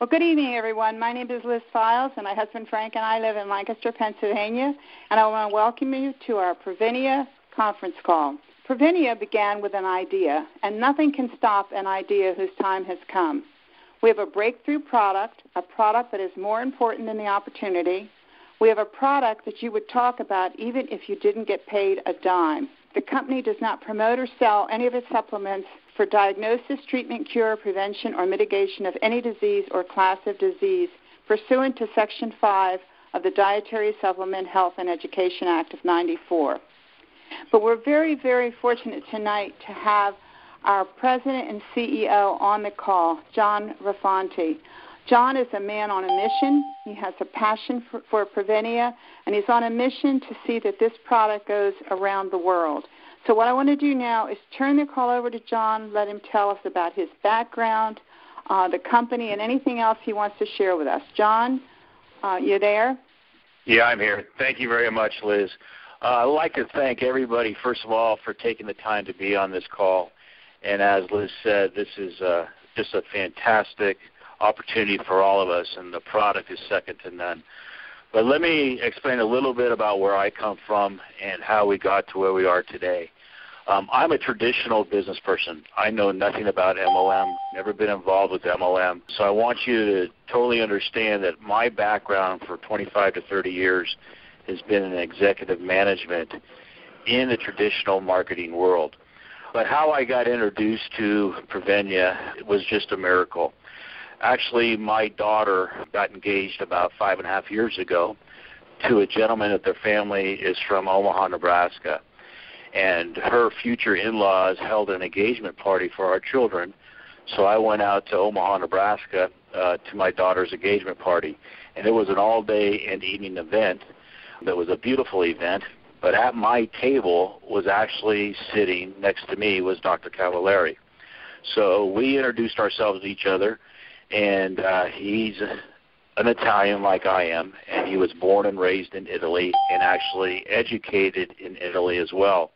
Well, good evening, everyone. My name is Liz Files, and my husband Frank and I live in Lancaster, Pennsylvania, and I want to welcome you to our Prevennia conference call. Prevennia began with an idea, and nothing can stop an idea whose time has come. We have a breakthrough product, a product that is more important than the opportunity. We have a product that you would talk about even if you didn't get paid a dime. The company does not promote or sell any of its supplements for diagnosis, treatment, cure, prevention, or mitigation of any disease or class of disease pursuant to Section 5 of the Dietary Supplement Health and Education Act of '94. But we're very, very fortunate tonight to have our president and CEO on the call, John Raffanti. John is a man on a mission. He has a passion for Prevennia, and he's on a mission to see that this product goes around the world. So what I want to do now is turn the call over to John, let him tell us about his background, the company, and anything else he wants to share with us. John, you there? Yeah, I'm here. Thank you very much, Liz. I'd like to thank everybody, first of all, for taking the time to be on this call. And as Liz said, this is just a fantastic opportunity for all of us, and the product is second to none. But let me explain a little bit about where I come from and how we got to where we are today. I'm a traditional business person. I know nothing about MLM, never been involved with MLM. So I want you to totally understand that my background for 25 to 30 years has been in executive management in the traditional marketing world. But how I got introduced to Prevennia was just a miracle. Actually, my daughter got engaged about 5.5 years ago to a gentleman that their family is from Omaha, Nebraska. And her future in-laws held an engagement party for our children. So I went out to Omaha, Nebraska to my daughter's engagement party. And it was an all-day and evening event. That was a beautiful event. But at my table was actually sitting next to me was Dr. Cavallari. So we introduced ourselves to each other. And he's an Italian like I am, and he was born and raised in Italy and actually educated in Italy as well.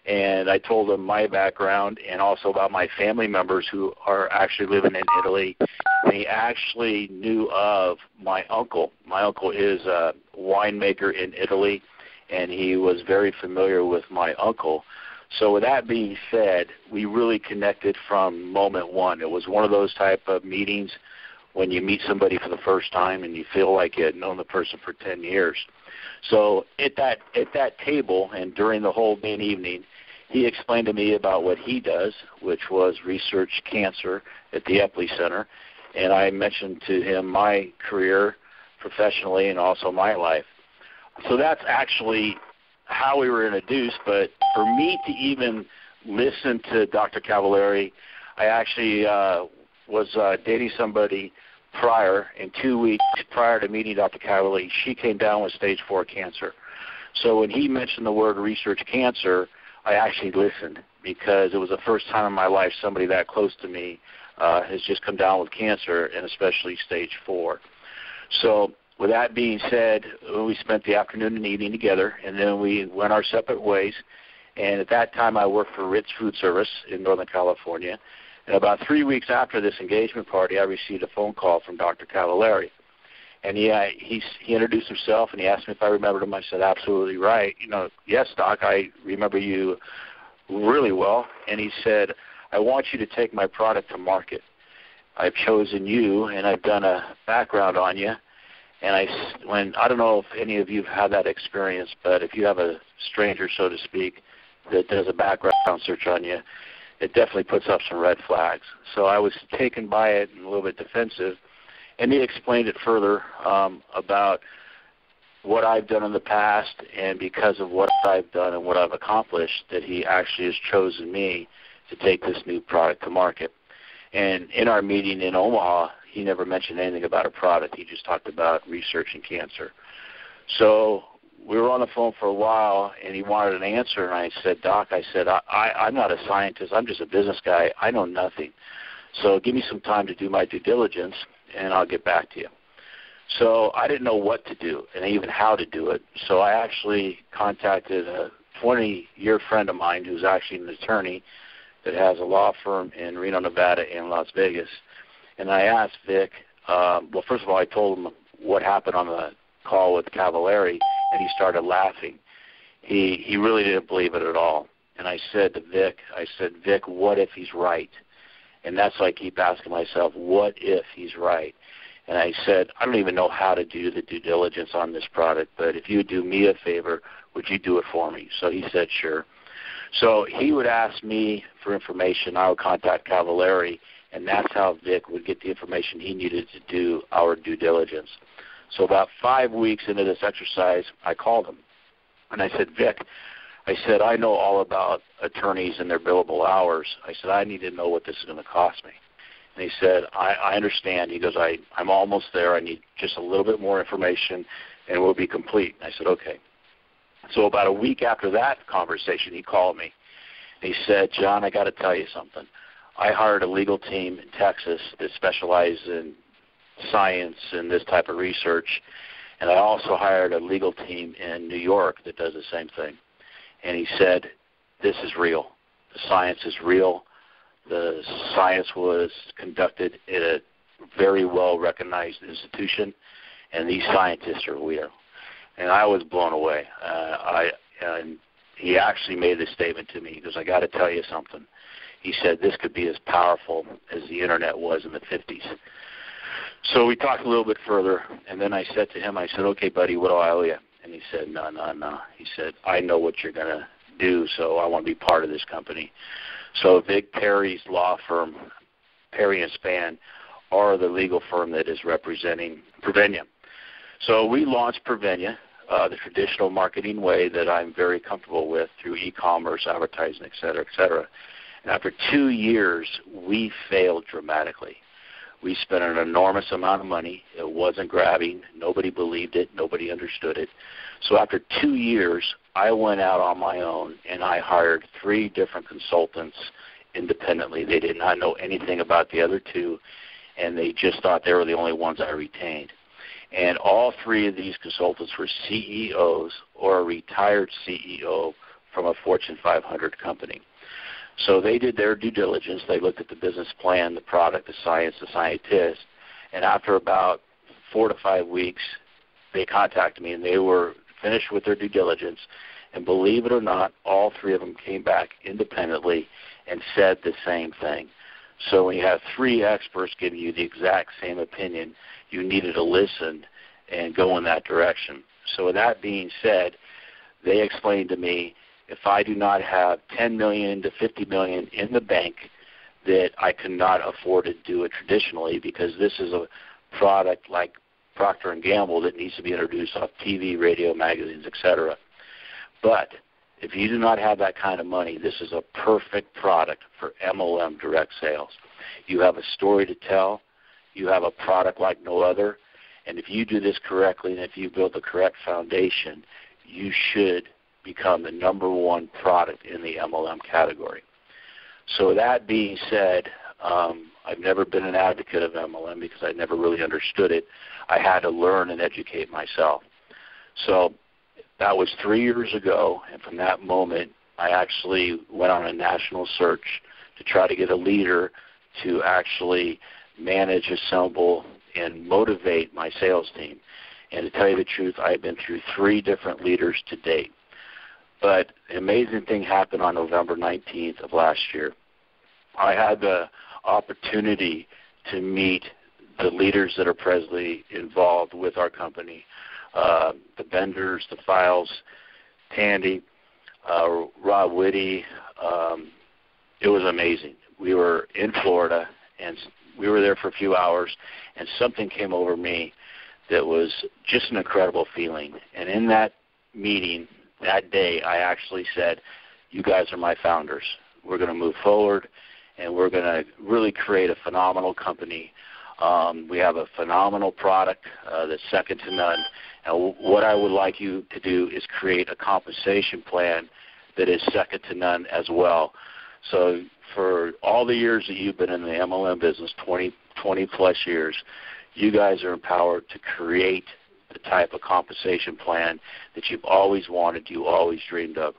And I told him my background and also about my family members who are actually living in Italy. And he actually knew of my uncle. My uncle is a winemaker in Italy, and he was very familiar with my uncle. So with that being said, we really connected from moment one. It was one of those type of meetings when you meet somebody for the first time and you feel like you had known the person for 10 years. So at that table and during the whole day and evening, he explained to me about what he does, which was research cancer at the Epley Center. And I mentioned to him my career professionally and also my life. So that's actually how we were introduced, but for me to even listen to Dr. Cavallari, I actually was dating somebody prior, and 2 weeks prior to meeting Dr. Cavallari, she came down with stage 4 cancer. So when he mentioned the word research cancer, I actually listened because it was the first time in my life somebody that close to me has just come down with cancer, and especially stage 4. So with that being said, we spent the afternoon and evening together, and then we went our separate ways. And at that time, I worked for Ritz Food Service in Northern California. And about 3 weeks after this engagement party, I received a phone call from Dr. Cavallari. And he introduced himself, and he asked me if I remembered him. I said, absolutely right. Yes, Doc, I remember you really well. And he said, I want you to take my product to market. I've chosen you, and I've done a background on you. And I don't know if any of you have had that experience, but if you have a stranger, so to speak, that does a background search on you, it definitely puts up some red flags. So I was taken by it and a little bit defensive. And he explained it further about what I've done in the past, and because of what I've done and what I've accomplished, that he actually has chosen me to take this new product to market. And in our meeting in Omaha, he never mentioned anything about a product. He just talked about researching cancer. So we were on the phone for a while, and he wanted an answer. And I said, Doc, I'm not a scientist. I'm just a business guy. I know nothing. So give me some time to do my due diligence, and I'll get back to you. So I didn't know what to do and even how to do it. So I actually contacted a 20-year friend of mine who's actually an attorney that has a law firm in Reno, Nevada, and Las Vegas. And I asked Vic, well, first of all, I told him what happened on the call with Cavallari, and he started laughing. He really didn't believe it at all. And I said to Vic, Vic, what if he's right? And that's why I keep asking myself, what if he's right? And I said, I don't even know how to do the due diligence on this product, but if you would do me a favor, would you do it for me? So he said, sure. So he would ask me for information. I would contact Cavallari, and that's how Vic would get the information he needed to do our due diligence. So about 5 weeks into this exercise, I called him, and I said, Vic, I know all about attorneys and their billable hours. I said, I need to know what this is going to cost me. And he said, I understand. He goes, I'm almost there. I need just a little bit more information, and we'll be complete. And I said, okay. So about a week after that conversation, he called me. He said, John, I got to tell you something. I hired a legal team in Texas that specializes in science and this type of research, and I also hired a legal team in New York that does the same thing. And he said, this is real. The science is real. The science was conducted at a very well-recognized institution, and these scientists are real. And I was blown away. And he actually made this statement to me. He goes, I got to tell you something. He said, this could be as powerful as the Internet was in the 50s. So we talked a little bit further, and then I said to him, I said, okay, buddy, what do I owe you? And he said, no. He said, I know what you're going to do, so I want to be part of this company. So Vic Perry's law firm, Perry & Span, are the legal firm that is representing Prevennia. So we launched Prevennia, the traditional marketing way that I'm very comfortable with through e-commerce, advertising, et cetera, et cetera. And after 2 years, we failed dramatically. We spent an enormous amount of money. It wasn't grabbing. Nobody believed it. Nobody understood it. So after 2 years, I went out on my own, and I hired 3 different consultants independently. They did not know anything about the other 2, and they just thought they were the only ones I retained. And all 3 of these consultants were CEOs or a retired CEO from a Fortune 500 company. So they did their due diligence. They looked at the business plan, the product, the science, the scientist, and after about 4 to 5 weeks, they contacted me, and they were finished with their due diligence. And believe it or not, all 3 of them came back independently and said the same thing. So when you have 3 experts giving you the exact same opinion, you needed to listen and go in that direction. So with that being said, they explained to me, if I do not have $10 million to $50 million in the bank, that I cannot afford to do it traditionally, because this is a product like Procter & Gamble that needs to be introduced off TV, radio, magazines, etc. But if you do not have that kind of money, this is a perfect product for MLM direct sales. You have a story to tell. You have a product like no other. And if you do this correctly, and if you build the correct foundation, you should become the #1 product in the MLM category. So that being said, I've never been an advocate of MLM because I never really understood it. I had to learn and educate myself. So that was 3 years ago, and from that moment, I actually went on a national search to try to get a leader to actually manage, assemble, and motivate my sales team. And to tell you the truth, I've been through 3 different leaders to date. But an amazing thing happened on November 19th of last year. I had the opportunity to meet the leaders that are presently involved with our company, the Benders, the Files, Tandy, Rob Whitty. It was amazing. We were in Florida, and we were there for a few hours, and something came over me that was just an incredible feeling. And in that meeting, that day, I actually said, you guys are my founders. We're going to move forward, and we're going to really create a phenomenal company. We have a phenomenal product that's second to none. And what I would like you to do is create a compensation plan that is second to none as well. So for all the years that you've been in the MLM business, 20-plus years, you guys are empowered to create the type of compensation plan that you've always wanted, you always dreamed of.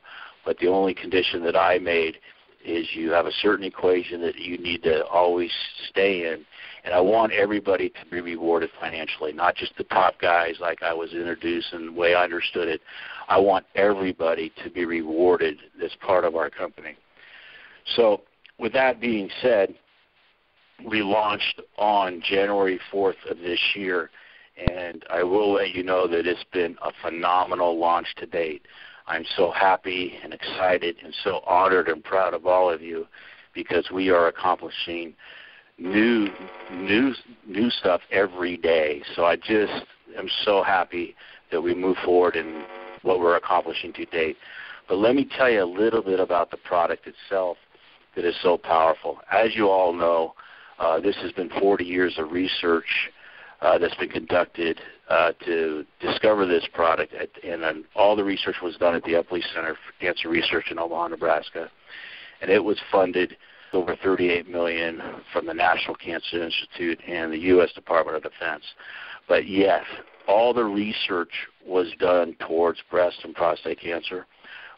But the only condition that I made is you have a certain equation that you need to always stay in, And I want everybody to be rewarded financially, not just the top guys like I was introduced and the way I understood it. I want everybody to be rewarded as part of our company. So with that being said, we launched on January 4th of this year, and I will let you know that it's been a phenomenal launch to date. I'm so happy and excited and so honored and proud of all of you because we are accomplishing new stuff every day. So I just am so happy that we move forward in what we're accomplishing to date. But let me tell you a little bit about the product itself that is so powerful. As you all know, this has been 40 years of research that's been conducted to discover this product, and all the research was done at the Epley Center for Cancer Research in Omaha, Nebraska, and it was funded over $38 million from the National Cancer Institute and the U.S. Department of Defense. But yes, all the research was done towards breast and prostate cancer,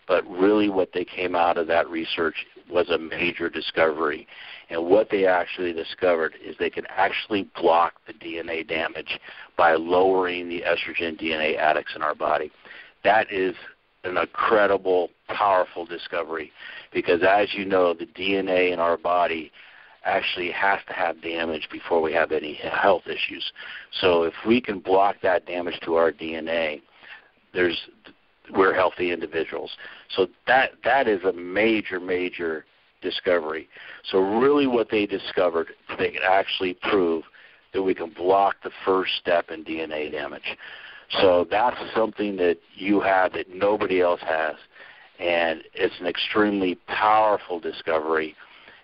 but really what they came out of that research was a major discovery. And what they actually discovered is they can actually block the DNA damage by lowering the estrogen DNA adducts in our body. That is an incredible, powerful discovery because, as you know, the DNA in our body actually has to have damage before we have any health issues. So if we can block that damage to our DNA, we're healthy individuals. So that is a major, major discovery. So really what they discovered, they could actually prove that we can block the first step in DNA damage. So that's something that you have that nobody else has, and it's an extremely powerful discovery.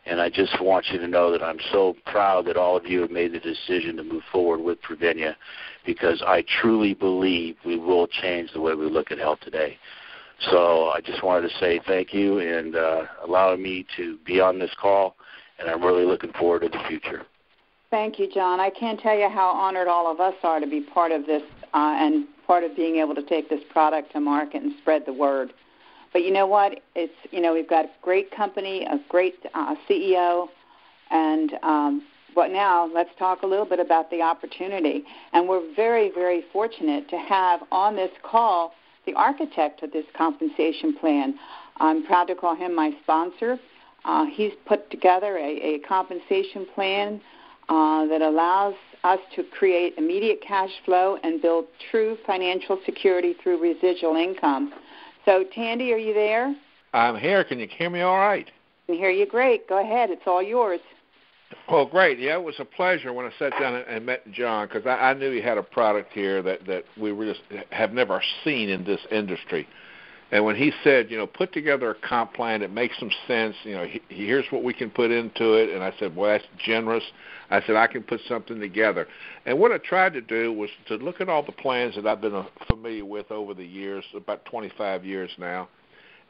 And I just want you to know that I'm so proud that all of you have made the decision to move forward with Prevennia, because I truly believe we will change the way we look at health today. So I just wanted to say thank you and allowing me to be on this call, and I'm really looking forward to the future. Thank you, John. I can't tell you how honored all of us are to be part of this and part of being able to take this product to market and spread the word. But you know what? We've got a great company, a great CEO, and but now let's talk a little bit about the opportunity. And we're very, very fortunate to have on this call the architect of this compensation plan. I'm proud to call him my sponsor. He's put together a compensation plan that allows us to create immediate cash flow and build true financial security through residual income. So, Tandy, are you there? I'm here. Can you hear me all right? I can hear you great. Go ahead. It's all yours. Well, great. Yeah, it was a pleasure when I sat down and met John, because I knew he had a product here that we just have never seen in this industry. And when he said, put together a comp plan that makes some sense, here's what we can put into it. And I said, well, that's generous. I said, I can put something together. And what I tried to do was to look at all the plans that I've been familiar with over the years, about 25 years now.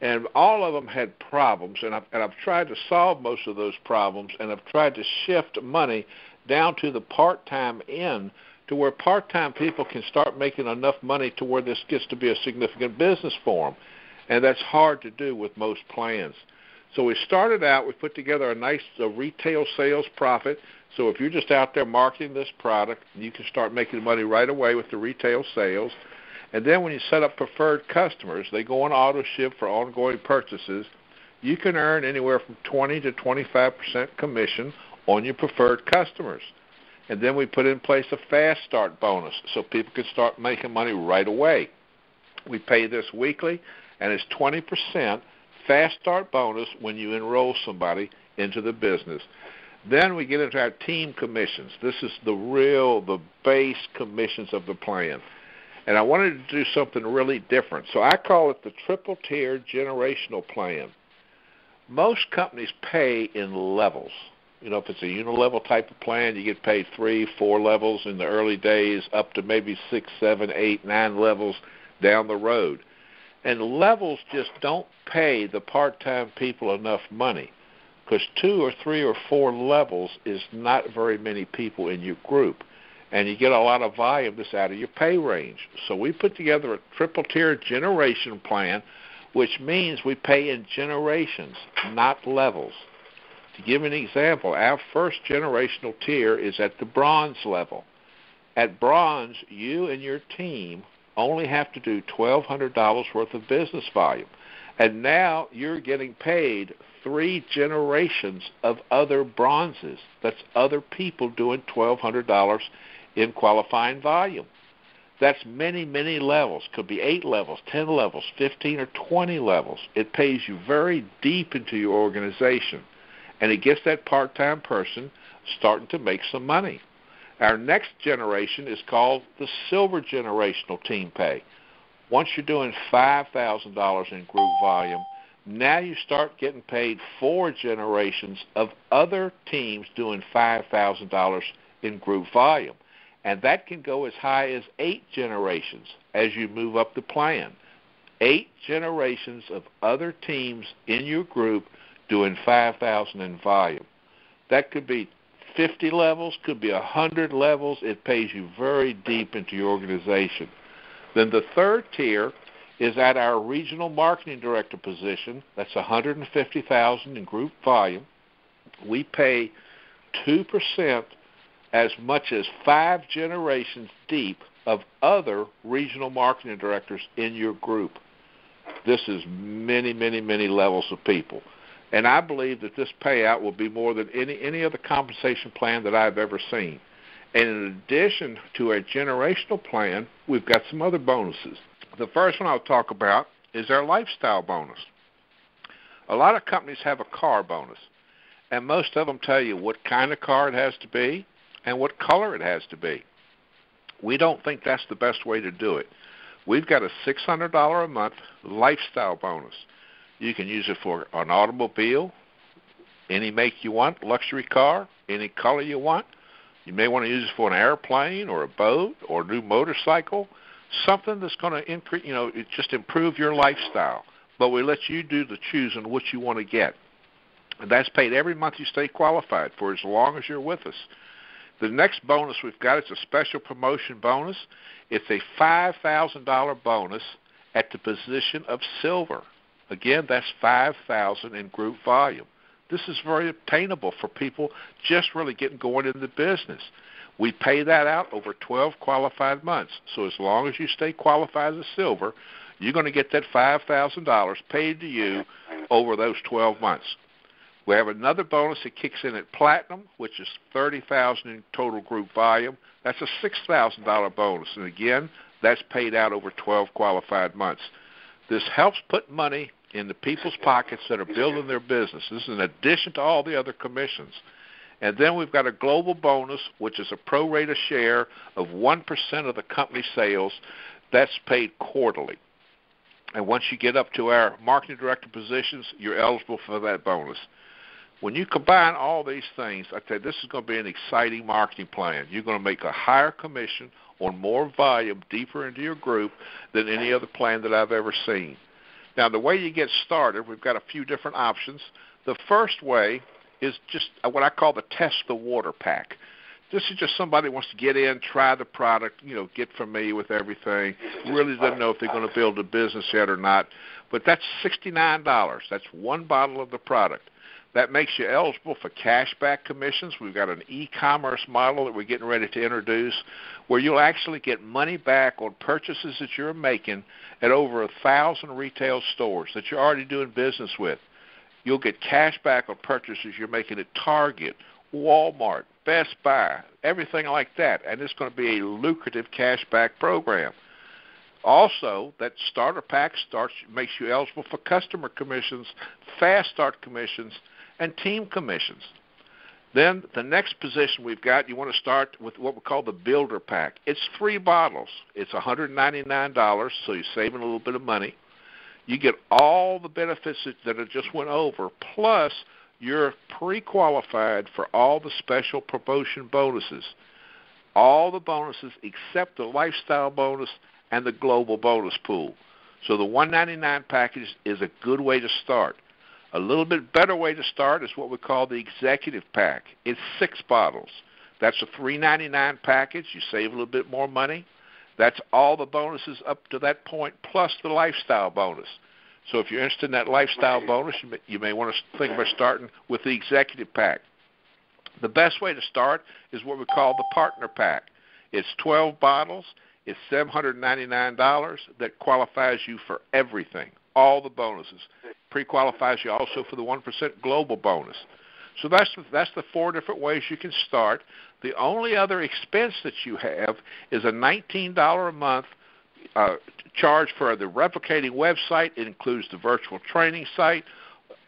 And all of them had problems, and I've tried to solve most of those problems, and I've tried to shift money down to the part-time end to where part-time people can start making enough money to where this gets to be a significant business for them. And that's hard to do with most plans. So we started out, we put together a nice retail sales profit. So if you're just out there marketing this product, you can start making money right away with the retail sales. And then when you set up preferred customers, they go on auto ship for ongoing purchases. You can earn anywhere from 20 to 25% commission on your preferred customers. And then we put in place a fast start bonus so people can start making money right away. We pay this weekly, and it's 20% fast start bonus when you enroll somebody into the business. Then we get into our team commissions. This is the base commissions of the plan. And I wanted to do something really different. So I call it the triple-tier generational plan. Most companies pay in levels. If it's a unilevel type of plan, you get paid 3, 4 levels in the early days, up to maybe 6, 7, 8, 9 levels down the road. And levels just don't pay the part-time people enough money, because 2 or 3 or 4 levels is not very many people in your group. And you get a lot of volume that's out of your pay range. So we put together a triple-tier generation plan, which means we pay in generations, not levels. To give you an example, our first generational tier is at the bronze level. At bronze, you and your team only have to do $1,200 worth of business volume. And now you're getting paid 3 generations of other bronzes. That's other people doing $1,200 in qualifying volume. That's many, many levels. Could be 8 levels, 10 levels, 15 or 20 levels. It pays you very deep into your organization. And it gets that part-time person starting to make some money. Our next generation is called the silver generational team pay. Once you're doing $5,000 in group volume, now you start getting paid 4 generations of other teams doing $5,000 in group volume. And that can go as high as 8 generations as you move up the plan. 8 generations of other teams in your group doing $5,000 in volume. That could be 50 levels, could be 100 levels. It pays you very deep into your organization. Then the third tier is at our regional marketing director position. That's $150,000 in group volume. We pay 2% as much as 5 generations deep of other regional marketing directors in your group. This is many, many, many levels of people. And I believe that this payout will be more than any other compensation plan that I've ever seen. And in addition to a generational plan, we've got some other bonuses. The first one I'll talk about is our lifestyle bonus. A lot of companies have a car bonus, and most of them tell you what kind of car it has to be and what color it has to be. We don't think that's the best way to do it. We've got a $600 a month lifestyle bonus. You can use it for an automobile, any make you want, luxury car, any color you want. You may want to use it for an airplane or a boat or a new motorcycle, something that's going to increase, just improve your lifestyle. But we let you do the choosing what you want to get. And that's paid every month you stay qualified for as long as you're with us. The next bonus we've got is a special promotion bonus. It's a $5,000 bonus at the position of silver. Again, that's $5,000 in group volume. This is very obtainable for people just really getting going in the business. We pay that out over 12 qualified months. So as long as you stay qualified as a silver, you're going to get that $5,000 paid to you over those 12 months. We have another bonus that kicks in at platinum, which is $30,000 in total group volume. That's a $6,000 bonus. And again, that's paid out over 12 qualified months. This helps put money in the people's pockets that are building their business. This is in addition to all the other commissions. And then we've got a global bonus, which is a pro rata share of 1% of the company sales. That's paid quarterly. And once you get up to our marketing director positions, you're eligible for that bonus. When you combine all these things, I tell you, this is going to be an exciting marketing plan. You're going to make a higher commission on more volume deeper into your group than any other plan that I've ever seen. Now, the way you get started, we've got a few different options. The first way is just what I call the test the water pack. This is just somebody who wants to get in, try the product, get familiar with everything, really doesn't know if they're going to build a business yet or not. But that's $69. That's one bottle of the product. That makes you eligible for cashback commissions. We've got an e-commerce model that we're getting ready to introduce where you'll actually get money back on purchases that you're making at over 1,000 retail stores that you're already doing business with. You'll get cash back on purchases you're making at Target, Walmart, Best Buy, everything like that. And it's going to be a lucrative cashback program. Also, that starter pack makes you eligible for customer commissions, fast start commissions, and team commissions. Then the next position we've got, you want to start with what we call the builder pack. It's 3 bottles. It's $199, so you're saving a little bit of money. You get all the benefits that I just went over, plus you're pre-qualified for all the special promotion bonuses. All the bonuses except the lifestyle bonus and the global bonus pool. So the $199 package is a good way to start. A little bit better way to start is what we call the executive pack. It's 6 bottles. That's a $399 package. You save a little bit more money. That's all the bonuses up to that point plus the lifestyle bonus. So if you're interested in that lifestyle bonus, you may want to think about starting with the executive pack. The best way to start is what we call the partner pack. It's 12 bottles. It's $799 that qualifies you for everything, all the bonuses. Pre-qualifies you also for the 1% global bonus. So that's the 4 different ways you can start. The only other expense that you have is a $19 a month charge for the replicating website. It includes the virtual training site,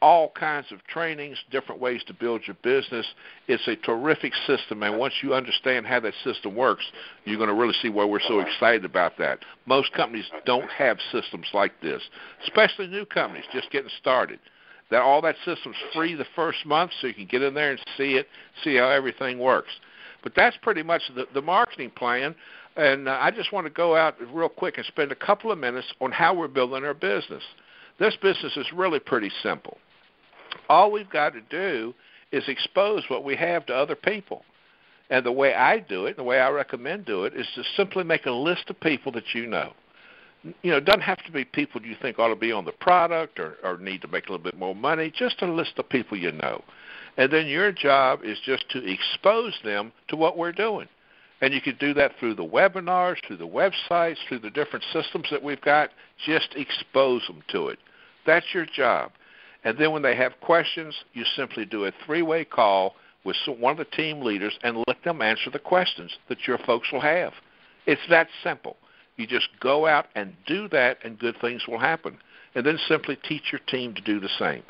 all kinds of trainings, different ways to build your business. It's a terrific system, and once you understand how that system works, you're going to really see why we're so excited about that. Most companies don't have systems like this, especially new companies just getting started. All that system's free the first month, so you can get in there and see how everything works. But that's pretty much the marketing plan, and I just want to go out real quick and spend a couple of minutes on how we're building our business. This business is really pretty simple. All we've got to do is expose what we have to other people. And the way I do it, the way I recommend do it, is to simply make a list of people that you know. You know, it doesn't have to be people you think ought to be on the product or need to make a little bit more money, just a list of people you know. And then your job is just to expose them to what we're doing. And you can do that through the webinars, through the websites, through the different systems that we've got. Just expose them to it. That's your job. And then when they have questions, you simply do a 3-way call with one of the team leaders and let them answer the questions that your folks will have. It's that simple. You just go out and do that, and good things will happen. And then simply teach your team to do the same.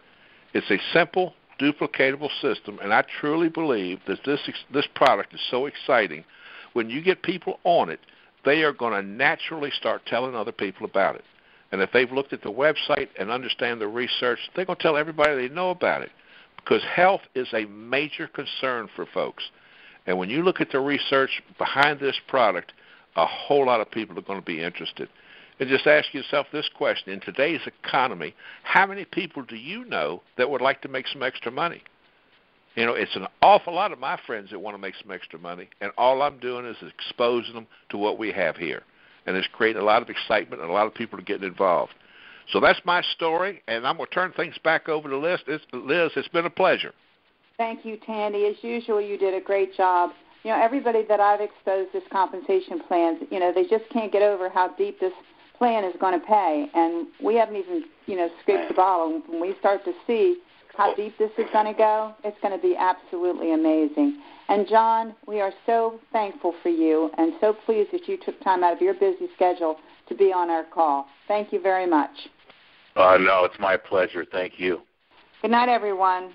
It's a simple, duplicatable system, and I truly believe that this product is so exciting. When you get people on it, they are going to naturally start telling other people about it. And if they've looked at the website and understand the research, they're going to tell everybody they know about it, because health is a major concern for folks. And when you look at the research behind this product, a whole lot of people are going to be interested. And just ask yourself this question. In today's economy, how many people do you know that would like to make some extra money? You know, it's an awful lot of my friends that want to make some extra money, and all I'm doing is exposing them to what we have here. And it's creating a lot of excitement, and a lot of people are getting involved. So that's my story, and I'm going to turn things back over to Liz. Liz, it's been a pleasure. Thank you, Tandy. As usual, you did a great job. You know, everybody that I've exposed this compensation plan, you know, they just can't get over how deep this plan is going to pay. And we haven't even, scraped the bottom. When we start to see how deep this is going to go, it's going to be absolutely amazing. And, John, we are so thankful for you and so pleased that you took time out of your busy schedule to be on our call. Thank you very much. No, it's my pleasure. Thank you. Good night, everyone.